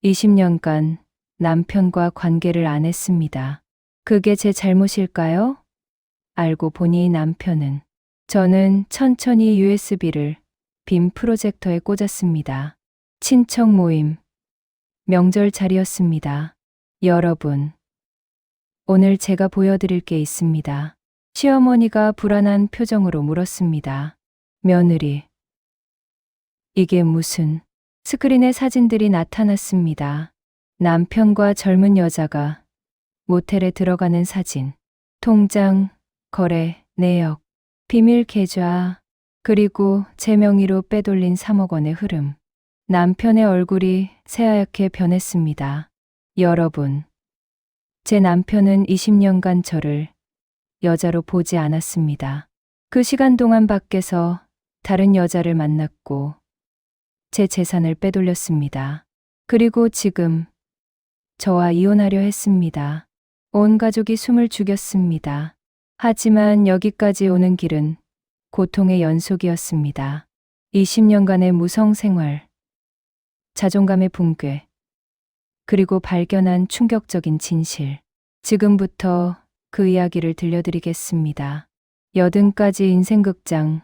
20년간 남편과 관계를 안 했습니다. 그게 제 잘못일까요? 알고 보니 남편은 저는 천천히 USB를 빔 프로젝터에 꽂았습니다. 친척 모임, 명절자리였습니다. 여러분, 오늘 제가 보여드릴 게 있습니다. 시어머니가 불안한 표정으로 물었습니다. 며느리, 이게 무슨? 스크린에 사진들이 나타났습니다. 남편과 젊은 여자가 모텔에 들어가는 사진, 통장, 거래, 내역, 비밀 계좌, 그리고 제 명의로 빼돌린 3억 원의 흐름. 남편의 얼굴이 새하얗게 변했습니다. 여러분, 제 남편은 20년간 저를 여자로 보지 않았습니다. 그 시간 동안 밖에서 다른 여자를 만났고 제 재산을 빼돌렸습니다. 그리고 지금 저와 이혼하려 했습니다. 온 가족이 숨을 죽였습니다. 하지만 여기까지 오는 길은 고통의 연속이었습니다. 20년간의 무성 생활, 자존감의 붕괴, 그리고 발견한 충격적인 진실. 지금부터 그 이야기를 들려드리겠습니다. 80가지 인생극장.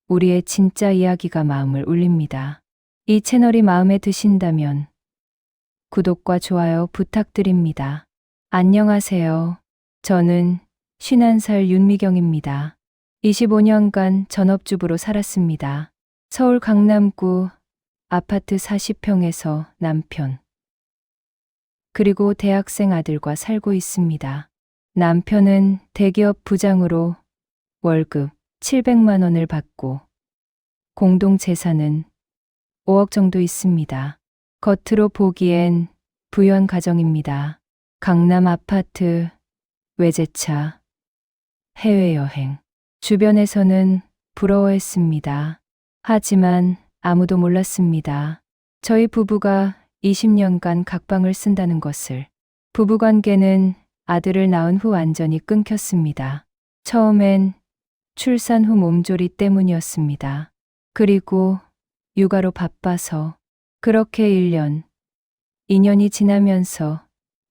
우리의 진짜 이야기가 마음을 울립니다. 이 채널이 마음에 드신다면 구독과 좋아요 부탁드립니다. 안녕하세요. 저는 51살 윤미경입니다. 25년간 전업주부로 살았습니다. 서울 강남구 아파트 40평에서 남편, 그리고 대학생 아들과 살고 있습니다. 남편은 대기업 부장으로 월급 700만 원을 받고 공동 재산은 5억 정도 있습니다. 겉으로 보기엔 부유한 가정입니다. 강남 아파트, 외제차, 해외여행. 주변에서는 부러워했습니다. 하지만 아무도 몰랐습니다. 저희 부부가 20년간 각방을 쓴다는 것을. 부부관계는 아들을 낳은 후 완전히 끊겼습니다. 처음엔 출산 후 몸조리 때문이었습니다. 그리고 육아로 바빠서 그렇게 1년, 2년이 지나면서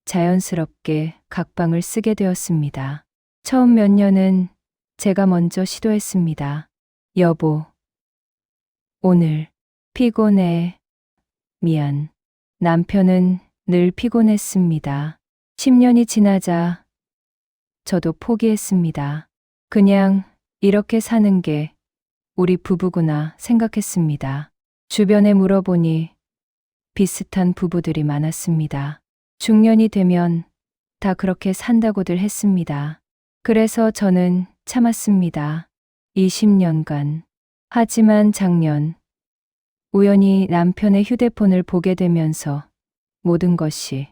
자연스럽게 각방을 쓰게 되었습니다. 처음 몇 년은 제가 먼저 시도했습니다. 여보, 오늘 피곤해. 미안. 남편은 늘 피곤했습니다. 10년이 지나자 저도 포기했습니다. 그냥 이렇게 사는 게 우리 부부구나 생각했습니다. 주변에 물어보니 비슷한 부부들이 많았습니다. 중년이 되면 다 그렇게 산다고들 했습니다. 그래서 저는 참았습니다. 20년간. 하지만 작년, 우연히 남편의 휴대폰을 보게 되면서 모든 것이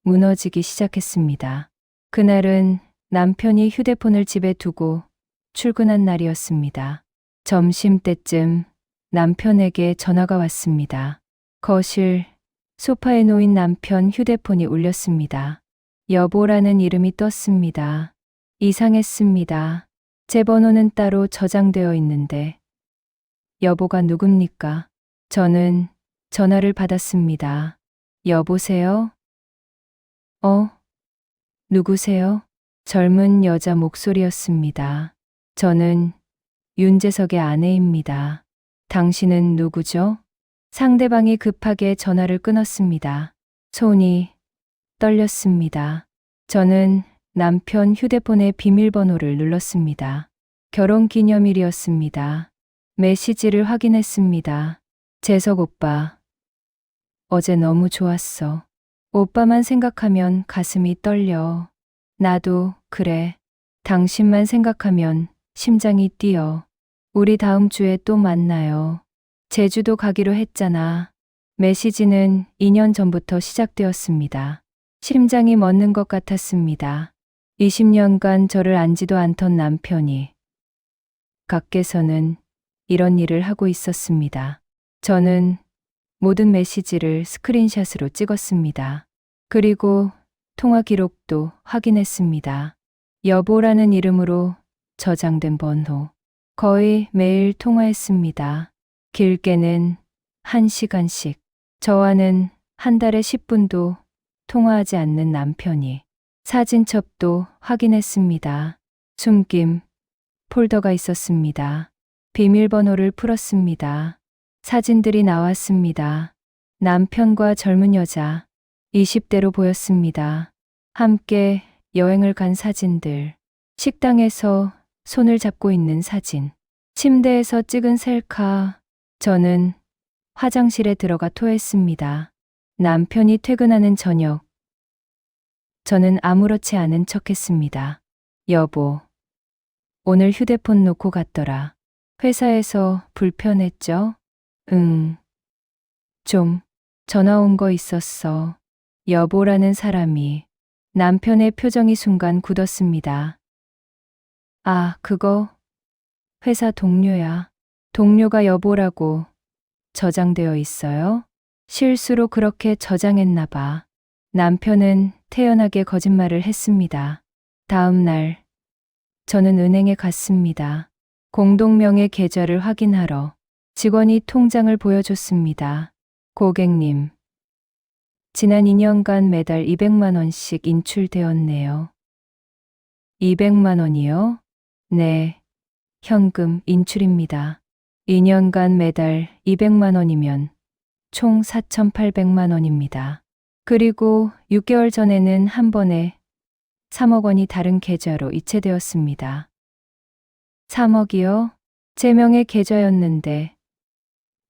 무너지기 시작했습니다. 그날은 남편이 휴대폰을 집에 두고 출근한 날이었습니다. 점심때쯤 남편에게 전화가 왔습니다. 거실, 소파에 놓인 남편 휴대폰이 울렸습니다. 여보라는 이름이 떴습니다. 이상했습니다. 제 번호는 따로 저장되어 있는데 여보가 누굽니까? 저는 전화를 받았습니다. 여보세요? 누구세요? 젊은 여자 목소리였습니다. 저는 윤재석의 아내입니다. 당신은 누구죠? 상대방이 급하게 전화를 끊었습니다. 손이 떨렸습니다. 저는 남편 휴대폰의 비밀번호를 눌렀습니다. 결혼기념일이었습니다. 메시지를 확인했습니다. 재석 오빠, 어제 너무 좋았어. 오빠만 생각하면 가슴이 떨려. 나도 그래. 당신만 생각하면 심장이 뛰어. 우리 다음 주에 또 만나요. 제주도 가기로 했잖아. 메시지는 2년 전부터 시작되었습니다. 심장이 멎는 것 같았습니다. 20년간 저를 안지도 않던 남편이 밖에서는 이런 일을 하고 있었습니다. 저는 모든 메시지를 스크린샷으로 찍었습니다. 그리고 통화 기록도 확인했습니다. 여보라는 이름으로 저장된 번호. 거의 매일 통화했습니다. 길게는 1시간씩. 저와는 한 달에 10분도 통화하지 않는 남편이 사진첩도 확인했습니다. 숨김 폴더가 있었습니다. 비밀번호를 풀었습니다. 사진들이 나왔습니다. 남편과 젊은 여자 20대로 보였습니다. 함께 여행을 간 사진들, 식당에서 손을 잡고 있는 사진, 침대에서 찍은 셀카. 저는 화장실에 들어가 토했습니다. 남편이 퇴근하는 저녁, 저는 아무렇지 않은 척 했습니다. 여보, 오늘 휴대폰 놓고 갔더라. 회사에서 불편했죠? 응. 좀 전화 온 거 있었어. 여보라는 사람이. 남편의 표정이 순간 굳었습니다. 아, 그거 회사 동료야. 동료가 여보라고 저장되어 있어요? 실수로 그렇게 저장했나 봐. 남편은 태연하게 거짓말을 했습니다. 다음 날, 저는 은행에 갔습니다. 공동명의 계좌를 확인하러 직원이 통장을 보여줬습니다. 고객님, 지난 2년간 매달 200만 원씩 인출되었네요. 200만 원이요? 네, 현금 인출입니다. 2년간 매달 200만 원이면 총 4,800만 원입니다. 그리고 6개월 전에는 한 번에 3억 원이 다른 계좌로 이체되었습니다. 3억이요? 제 명의 계좌였는데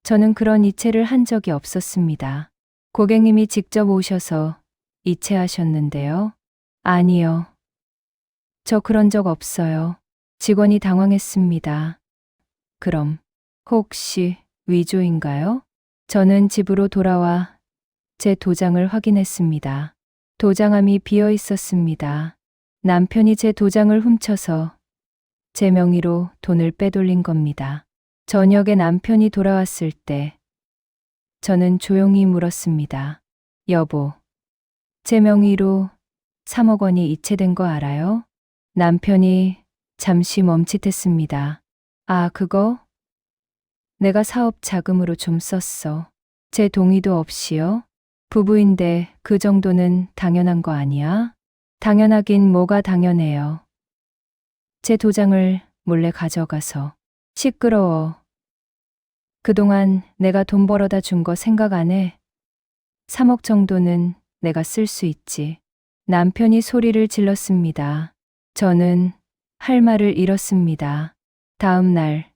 저는 그런 이체를 한 적이 없었습니다. 고객님이 직접 오셔서 이체하셨는데요. 아니요. 저 그런 적 없어요. 직원이 당황했습니다. 그럼 혹시 위조인가요? 저는 집으로 돌아와 제 도장을 확인했습니다. 도장함이 비어 있었습니다. 남편이 제 도장을 훔쳐서 제 명의로 돈을 빼돌린 겁니다. 저녁에 남편이 돌아왔을 때 저는 조용히 물었습니다. 여보, 제 명의로 3억 원이 이체된 거 알아요? 남편이 잠시 멈칫했습니다. 아, 그거? 내가 사업 자금으로 좀 썼어. 제 동의도 없이요? 부부인데 그 정도는 당연한 거 아니야? 당연하긴 뭐가 당연해요. 제 도장을 몰래 가져가서. 시끄러워. 그동안 내가 돈 벌어다 준 거 생각 안 해? 3억 정도는 내가 쓸 수 있지. 남편이 소리를 질렀습니다. 저는 할 말을 잃었습니다. 다음 날,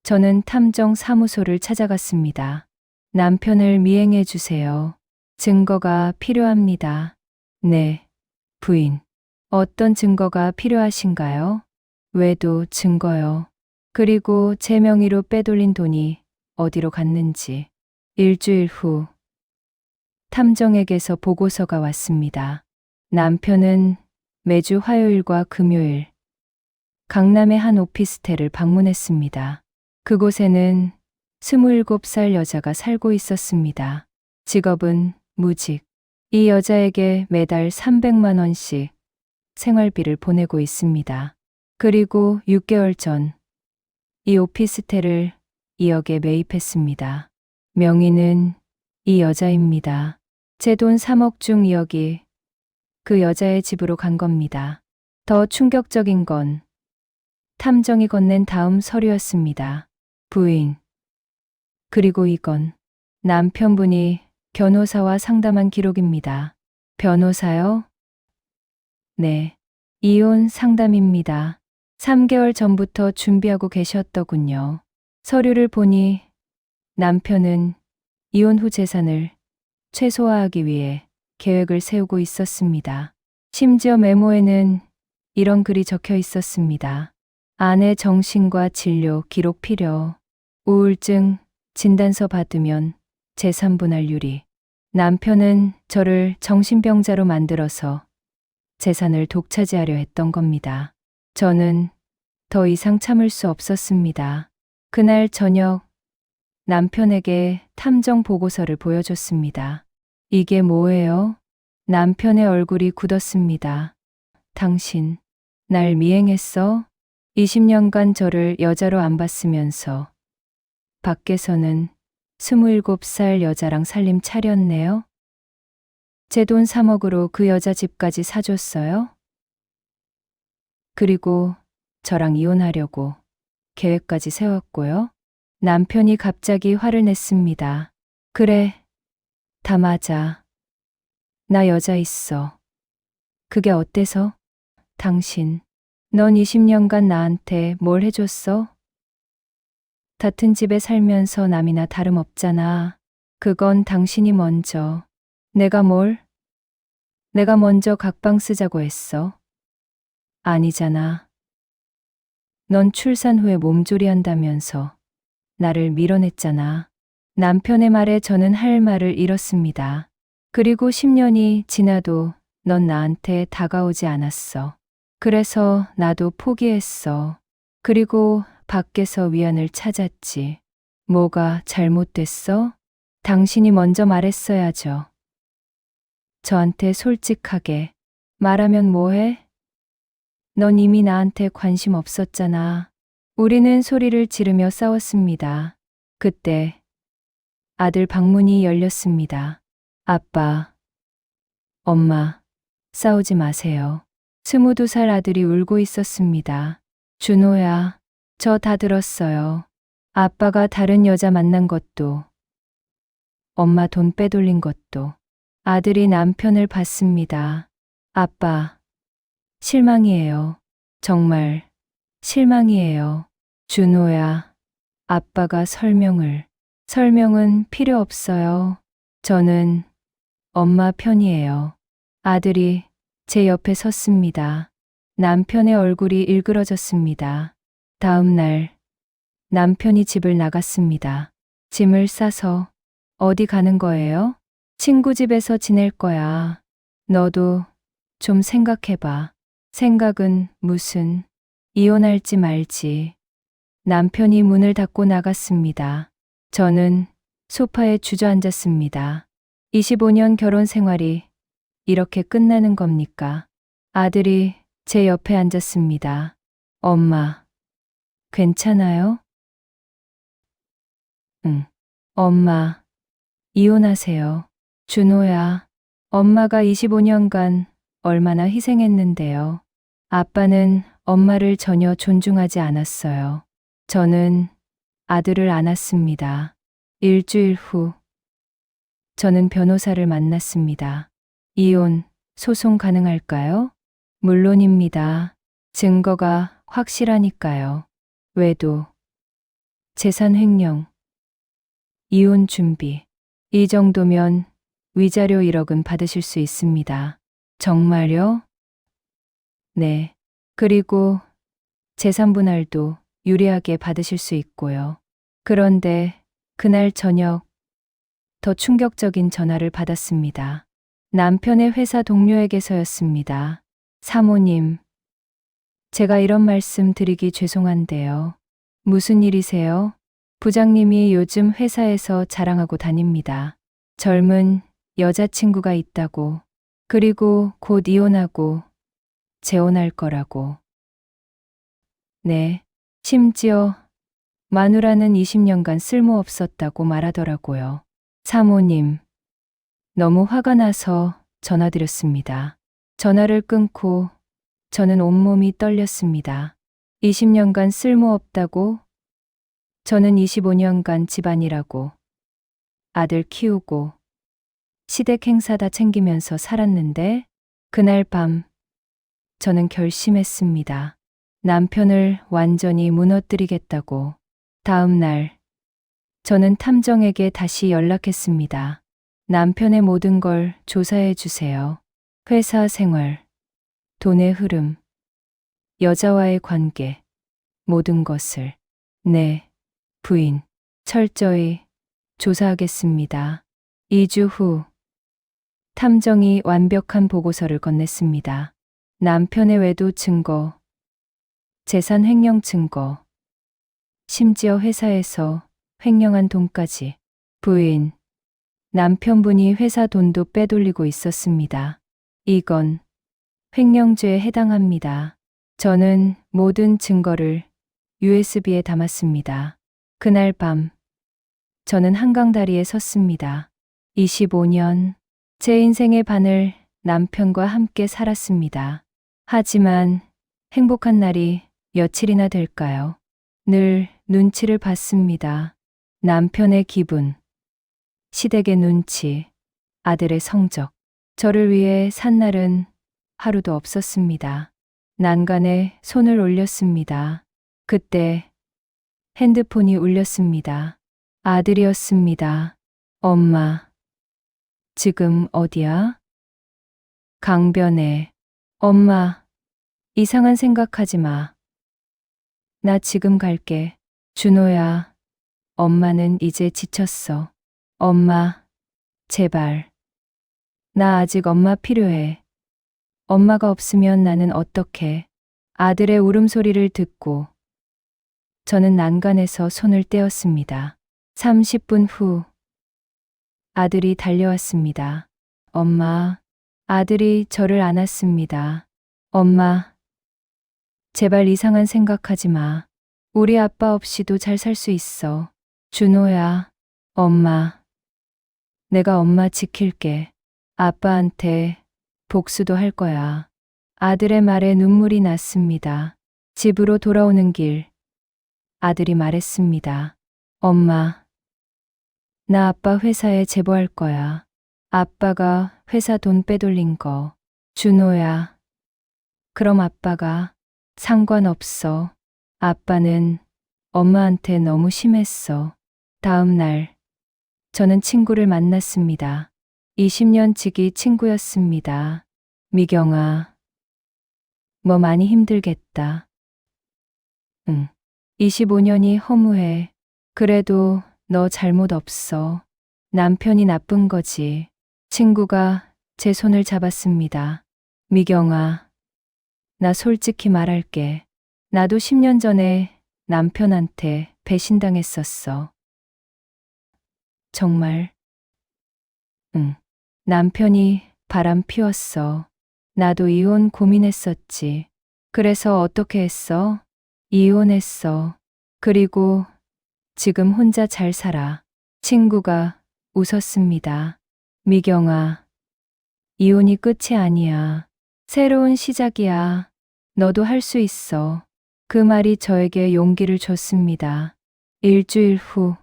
저는 탐정 사무소를 찾아갔습니다. 남편을 미행해 주세요. 증거가 필요합니다. 네, 부인. 어떤 증거가 필요하신가요? 외도 증거요. 그리고 제 명의로 빼돌린 돈이 어디로 갔는지. 일주일 후, 탐정에게서 보고서가 왔습니다. 남편은 매주 화요일과 금요일, 강남의 한 오피스텔을 방문했습니다. 그곳에는 27살 여자가 살고 있었습니다. 직업은 무직. 이 여자에게 매달 300만 원씩 생활비를 보내고 있습니다. 그리고 6개월 전, 이 오피스텔을 2억에 매입했습니다. 명의는 이 여자입니다. 제 돈 3억 중 2억이 그 여자의 집으로 간 겁니다. 더 충격적인 건 탐정이 건넨 다음 서류였습니다. 부인. 그리고 이건 남편분이 변호사와 상담한 기록입니다. 변호사요? 네. 이혼 상담입니다. 3개월 전부터 준비하고 계셨더군요. 서류를 보니 남편은 이혼 후 재산을 최소화하기 위해 계획을 세우고 있었습니다. 심지어 메모에는 이런 글이 적혀 있었습니다. 아내 정신과 진료 기록 필요. 우울증 진단서 받으면 재산 분할 유리. 남편은 저를 정신병자로 만들어서 재산을 독차지하려 했던 겁니다. 저는 더 이상 참을 수 없었습니다. 그날 저녁 남편에게 탐정 보고서를 보여줬습니다. 이게 뭐예요? 남편의 얼굴이 굳었습니다. 당신, 날 미행했어? 20년간 저를 여자로 안 봤으면서 밖에서는 27살 여자랑 살림 차렸네요? 제 돈 3억으로 그 여자 집까지 사줬어요? 그리고 저랑 이혼하려고 계획까지 세웠고요. 남편이 갑자기 화를 냈습니다. 그래, 다 맞아. 나 여자 있어. 그게 어때서? 당신, 넌 20년간 나한테 뭘 해줬어? 같은 집에 살면서 남이나 다름없잖아. 그건 당신이 먼저. 내가 뭘? 내가 먼저 각방 쓰자고 했어. 아니잖아. 넌 출산 후에 몸조리 한다면서 나를 밀어냈잖아. 남편의 말에 저는 할 말을 잃었습니다. 그리고 10년이 지나도 넌 나한테 다가오지 않았어. 그래서 나도 포기했어. 그리고 밖에서 위안을 찾았지. 뭐가 잘못됐어? 당신이 먼저 말했어야죠. 저한테 솔직하게. 말하면 뭐해? 넌 이미 나한테 관심 없었잖아. 우리는 소리를 지르며 싸웠습니다. 그때 아들 방문이 열렸습니다. 아빠, 엄마, 싸우지 마세요. 22살 아들이 울고 있었습니다. 준호야, 저 다 들었어요. 아빠가 다른 여자 만난 것도, 엄마 돈 빼돌린 것도, 아들이 남편을 봤습니다. 아빠, 실망이에요. 정말 실망이에요. 준호야, 아빠가 설명은 필요 없어요. 저는 엄마 편이에요. 아들이 제 옆에 섰습니다. 남편의 얼굴이 일그러졌습니다. 다음 날 남편이 집을 나갔습니다. 짐을 싸서 어디 가는 거예요? 친구 집에서 지낼 거야. 너도 좀 생각해봐. 생각은 무슨, 이혼할지 말지. 남편이 문을 닫고 나갔습니다. 저는 소파에 주저앉았습니다. 25년 결혼 생활이 이렇게 끝나는 겁니까? 아들이 제 옆에 앉았습니다. 엄마, 괜찮아요? 응. 엄마, 이혼하세요. 준호야, 엄마가 25년간 얼마나 희생했는데요. 아빠는 엄마를 전혀 존중하지 않았어요. 저는 아들을 안았습니다. 일주일 후, 저는 변호사를 만났습니다. 이혼, 소송 가능할까요? 물론입니다. 증거가 확실하니까요. 외도, 재산 횡령, 이혼 준비. 이 정도면 위자료 1억은 받으실 수 있습니다. 정말요? 네. 그리고 재산 분할도 유리하게 받으실 수 있고요. 그런데 그날 저녁 더 충격적인 전화를 받았습니다. 남편의 회사 동료에게서였습니다. 사모님, 제가 이런 말씀 드리기 죄송한데요. 무슨 일이세요? 부장님이 요즘 회사에서 자랑하고 다닙니다. 젊은 여자친구가 있다고, 그리고 곧 이혼하고 재혼할 거라고. 네, 심지어 마누라는 20년간 쓸모없었다고 말하더라고요. 사모님, 너무 화가 나서 전화드렸습니다. 전화를 끊고 저는 온몸이 떨렸습니다. 20년간 쓸모없다고? 저는 25년간 집안일하고 아들 키우고 시댁 행사 다 챙기면서 살았는데 그날 밤 저는 결심했습니다. 남편을 완전히 무너뜨리겠다고. 다음 날 저는 탐정에게 다시 연락했습니다. 남편의 모든 걸 조사해 주세요. 회사 생활, 돈의 흐름, 여자와의 관계, 모든 것을. 네, 부인, 철저히 조사하겠습니다. 2주 후, 탐정이 완벽한 보고서를 건넸습니다. 남편의 외도 증거, 재산 횡령 증거, 심지어 회사에서 횡령한 돈까지. 부인, 남편분이 회사 돈도 빼돌리고 있었습니다. 이건 횡령죄에 해당합니다. 저는 모든 증거를 USB에 담았습니다. 그날 밤, 저는 한강 다리에 섰습니다. 25년, 제 인생의 반을 남편과 함께 살았습니다. 하지만 행복한 날이 며칠이나 될까요? 늘 눈치를 봤습니다. 남편의 기분, 시댁의 눈치, 아들의 성적. 저를 위해 산 날은 하루도 없었습니다. 난간에 손을 올렸습니다. 그때 핸드폰이 울렸습니다. 아들이었습니다. 엄마, 지금 어디야? 강변에. 엄마, 이상한 생각하지 마. 나 지금 갈게. 준호야, 엄마는 이제 지쳤어. 엄마, 제발. 나 아직 엄마 필요해. 엄마가 없으면 나는 어떡해. 아들의 울음소리를 듣고 저는 난간에서 손을 떼었습니다. 30분 후 아들이 달려왔습니다. 엄마, 아들이 저를 안았습니다. 엄마, 제발 이상한 생각하지 마. 우리 아빠 없이도 잘 살 수 있어. 준호야, 엄마. 내가 엄마 지킬게. 아빠한테 복수도 할 거야. 아들의 말에 눈물이 났습니다. 집으로 돌아오는 길, 아들이 말했습니다. 엄마, 나 아빠 회사에 제보할 거야. 아빠가 회사 돈 빼돌린 거. 준호야, 그럼 아빠가 상관없어. 아빠는 엄마한테 너무 심했어. 다음 날, 저는 친구를 만났습니다. 20년 지기 친구였습니다. 미경아, 뭐 많이 힘들겠다. 응. 25년이 허무해. 그래도 너 잘못 없어. 남편이 나쁜 거지. 친구가 제 손을 잡았습니다. 미경아, 나 솔직히 말할게. 나도 10년 전에 남편한테 배신당했었어. 정말? 응. 남편이 바람 피웠어. 나도 이혼 고민했었지. 그래서 어떻게 했어? 이혼했어. 그리고 지금 혼자 잘 살아. 친구가 웃었습니다. 미경아, 이혼이 끝이 아니야. 새로운 시작이야. 너도 할 수 있어. 그 말이 저에게 용기를 줬습니다. 일주일 후,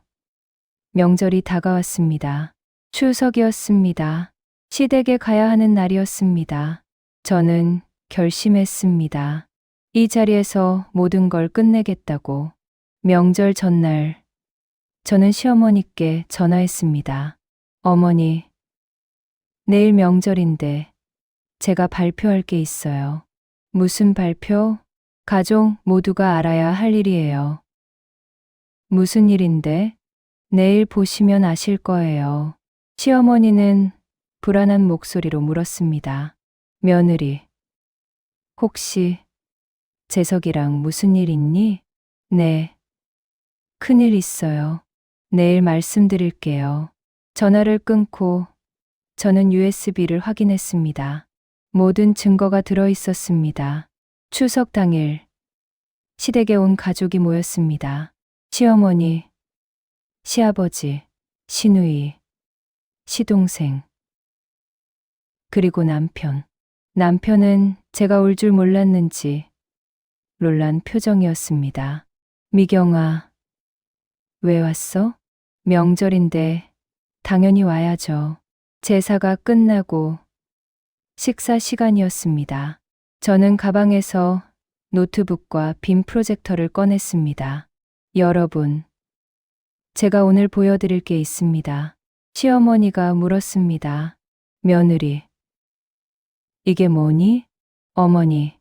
명절이 다가왔습니다. 추석이었습니다. 시댁에 가야 하는 날이었습니다. 저는 결심했습니다. 이 자리에서 모든 걸 끝내겠다고. 명절 전날, 저는 시어머니께 전화했습니다. 어머니, 내일 명절인데 제가 발표할 게 있어요. 무슨 발표? 가족 모두가 알아야 할 일이에요. 무슨 일인데? 내일 보시면 아실 거예요. 시어머니는 불안한 목소리로 물었습니다. 며느리, 혹시 재석이랑 무슨 일 있니? 네, 큰일 있어요. 내일 말씀드릴게요. 전화를 끊고 저는 USB를 확인했습니다. 모든 증거가 들어 있었습니다. 추석 당일 시댁에 온 가족이 모였습니다. 시어머니, 시아버지, 시누이, 시동생, 그리고 남편. 남편은 제가 올 줄 몰랐는지 놀란 표정이었습니다. 미경아, 왜 왔어? 명절인데 당연히 와야죠. 제사가 끝나고 식사 시간이었습니다. 저는 가방에서 노트북과 빔 프로젝터를 꺼냈습니다. 여러분, 제가 오늘 보여드릴 게 있습니다. 시어머니가 물었습니다. 며느리, 이게 뭐니? 어머니,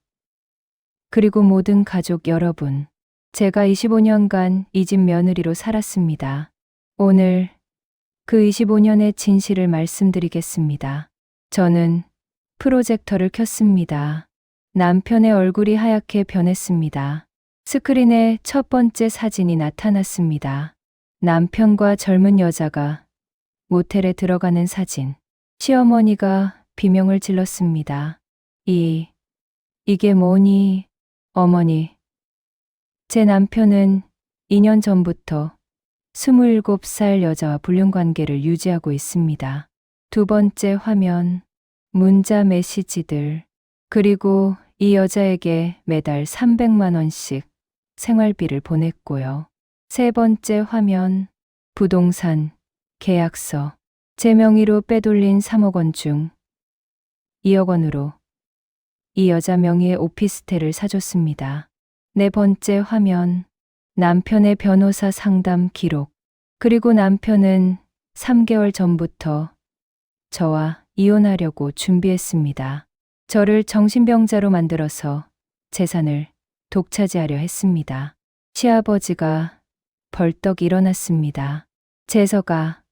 그리고 모든 가족 여러분, 제가 25년간 이 집 며느리로 살았습니다. 오늘 그 25년의 진실을 말씀드리겠습니다. 저는 프로젝터를 켰습니다. 남편의 얼굴이 하얗게 변했습니다. 스크린에 첫 번째 사진이 나타났습니다. 남편과 젊은 여자가 모텔에 들어가는 사진. 시어머니가 비명을 질렀습니다. 이게 뭐니? 어머니, 제 남편은 2년 전부터 27살 여자와 불륜 관계를 유지하고 있습니다. 두 번째 화면, 문자 메시지들. 그리고 이 여자에게 매달 300만 원씩 생활비를 보냈고요. 세 번째 화면, 부동산, 계약서. 제 명의로 빼돌린 3억 원 중 2억 원으로 이 여자 명의의 오피스텔을 사줬습니다. 네 번째 화면, 남편의 변호사 상담 기록. 그리고 남편은 3개월 전부터 저와 이혼하려고 준비했습니다. 저를 정신병자로 만들어서 재산을 독차지하려 했습니다. 시아버지가 벌떡 일어났습니다. 재석아,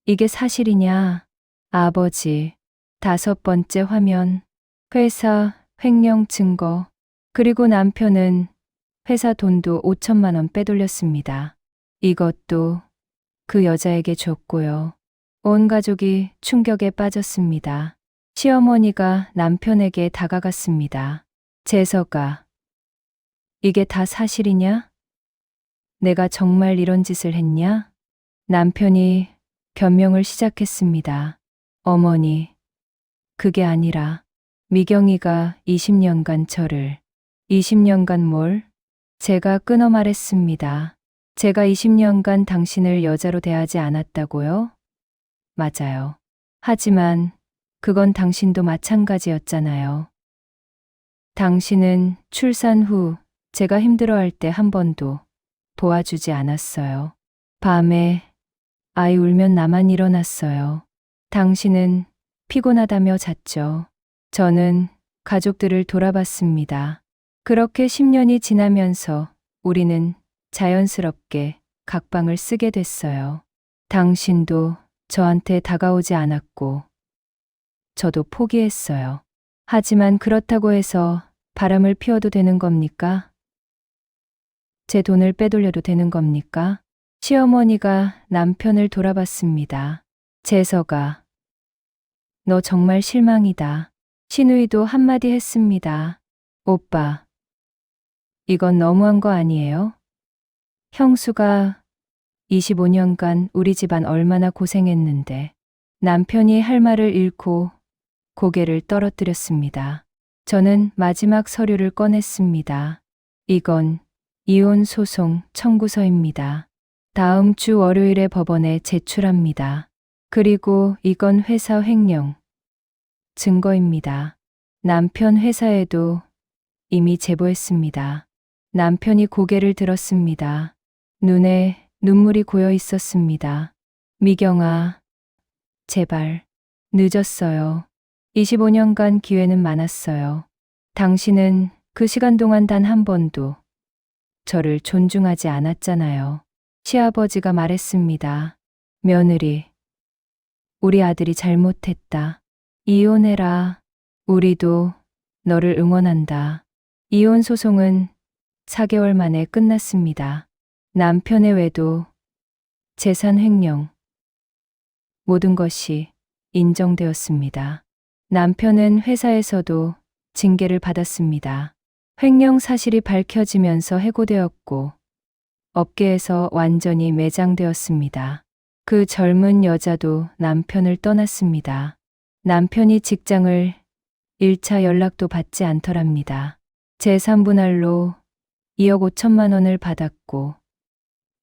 이게 사실이냐? 아버지. 다섯 번째 화면, 회사 횡령 증거. 그리고 남편은 회사 돈도 5천만 원 빼돌렸습니다. 이것도 그 여자에게 줬고요. 온 가족이 충격에 빠졌습니다. 시어머니가 남편에게 다가갔습니다. 재석아, 이게 다 사실이냐? 내가 정말 이런 짓을 했냐? 남편이 변명을 시작했습니다. 어머니, 그게 아니라 미경이가 20년간 저를 20년간 뭘? 제가 끊어 말했습니다. 제가 20년간 당신을 여자로 대하지 않았다고요? 맞아요. 하지만 그건 당신도 마찬가지였잖아요. 당신은 출산 후 제가 힘들어할 때 한 번도 도와주지 않았어요. 밤에 아이 울면 나만 일어났어요. 당신은 피곤하다며 잤죠. 저는 가족들을 돌아봤습니다. 그렇게 10년이 지나면서 우리는 자연스럽게 각방을 쓰게 됐어요. 당신도 저한테 다가오지 않았고, 저도 포기했어요. 하지만 그렇다고 해서 바람을 피워도 되는 겁니까? 제 돈을 빼돌려도 되는 겁니까? 시어머니가 남편을 돌아봤습니다. 재석아, 너 정말 실망이다. 신우이도 한마디 했습니다. 오빠, 이건 너무한 거 아니에요? 형수가 25년간 우리 집안 얼마나 고생했는데 남편이 할 말을 잃고 고개를 떨어뜨렸습니다. 저는 마지막 서류를 꺼냈습니다. 이건 이혼 소송 청구서입니다. 다음 주 월요일에 법원에 제출합니다. 그리고 이건 회사 횡령 증거입니다. 남편 회사에도 이미 제보했습니다. 남편이 고개를 들었습니다. 눈에 눈물이 고여 있었습니다. 미경아, 제발, 늦었어요. 25년간 기회는 많았어요. 당신은 그 시간 동안 단 한 번도 저를 존중하지 않았잖아요. 시아버지가 말했습니다. 며느리, 우리 아들이 잘못했다. 이혼해라. 우리도 너를 응원한다. 이혼 소송은 4개월 만에 끝났습니다. 남편의 외도, 재산 횡령, 모든 것이 인정되었습니다. 남편은 회사에서도 징계를 받았습니다. 횡령 사실이 밝혀지면서 해고되었고, 업계에서 완전히 매장되었습니다. 그 젊은 여자도 남편을 떠났습니다. 남편이 직장을 1차 연락도 받지 않더랍니다. 제3분할로 2억 5천만 원을 받았고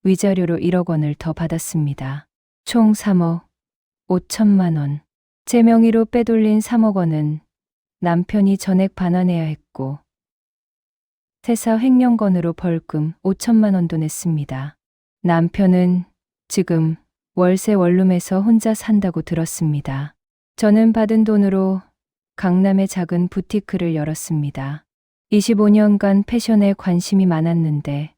위자료로 1억 원을 더 받았습니다. 총 3억 5천만 원. 제 명의로 빼돌린 3억 원은 남편이 전액 반환해야 했고 회사 횡령건으로 벌금 5천만 원도 냈습니다. 남편은 지금 월세 원룸에서 혼자 산다고 들었습니다. 저는 받은 돈으로 강남의 작은 부티크를 열었습니다. 25년간 패션에 관심이 많았는데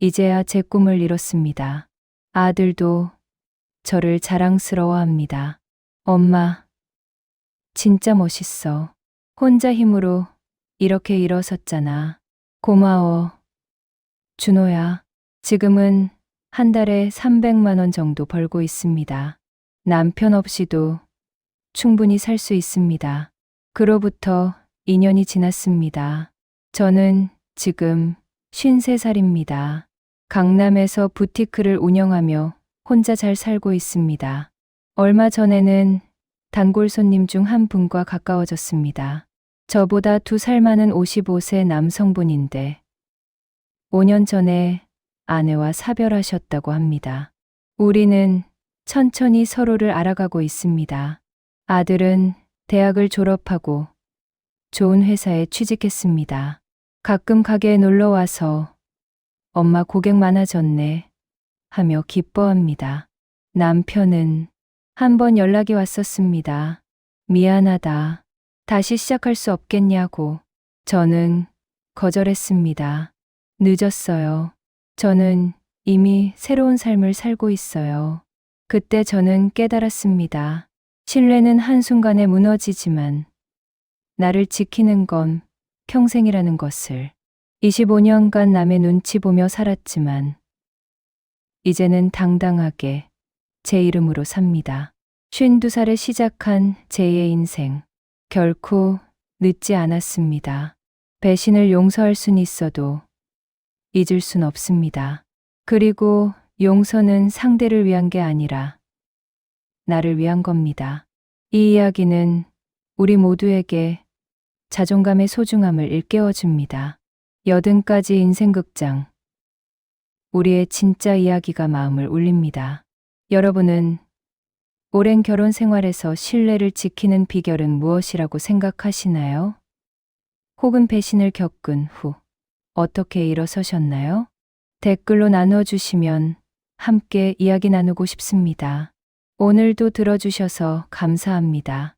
이제야 제 꿈을 이뤘습니다. 아들도 저를 자랑스러워합니다. 엄마, 진짜 멋있어. 혼자 힘으로 이렇게 일어섰잖아. 고마워. 준호야, 지금은 한 달에 300만 원 정도 벌고 있습니다. 남편 없이도 충분히 살 수 있습니다. 그로부터 2년이 지났습니다. 저는 지금 53살입니다. 강남에서 부티크를 운영하며 혼자 잘 살고 있습니다. 얼마 전에는 단골 손님 중 한 분과 가까워졌습니다. 저보다 2살 많은 55세 남성분인데 5년 전에 아내와 사별하셨다고 합니다. 우리는 천천히 서로를 알아가고 있습니다. 아들은 대학을 졸업하고 좋은 회사에 취직했습니다. 가끔 가게에 놀러 와서 엄마 고객 많아졌네 하며 기뻐합니다. 남편은 한 번 연락이 왔었습니다. 미안하다. 다시 시작할 수 없겠냐고. 저는 거절했습니다. 늦었어요. 저는 이미 새로운 삶을 살고 있어요. 그때 저는 깨달았습니다. 신뢰는 한순간에 무너지지만 나를 지키는 건 평생이라는 것을. 25년간 남의 눈치 보며 살았지만 이제는 당당하게 제 이름으로 삽니다. 52살에 시작한 제2의 인생. 결코 늦지 않았습니다. 배신을 용서할 순 있어도 잊을 순 없습니다. 그리고 용서는 상대를 위한 게 아니라 나를 위한 겁니다. 이 이야기는 우리 모두에게 자존감의 소중함을 일깨워줍니다. 80가지 인생극장. 우리의 진짜 이야기가 마음을 울립니다. 여러분은 오랜 결혼 생활에서 신뢰를 지키는 비결은 무엇이라고 생각하시나요? 혹은 배신을 겪은 후 어떻게 일어서셨나요? 댓글로 나눠주시면 함께 이야기 나누고 싶습니다. 오늘도 들어주셔서 감사합니다.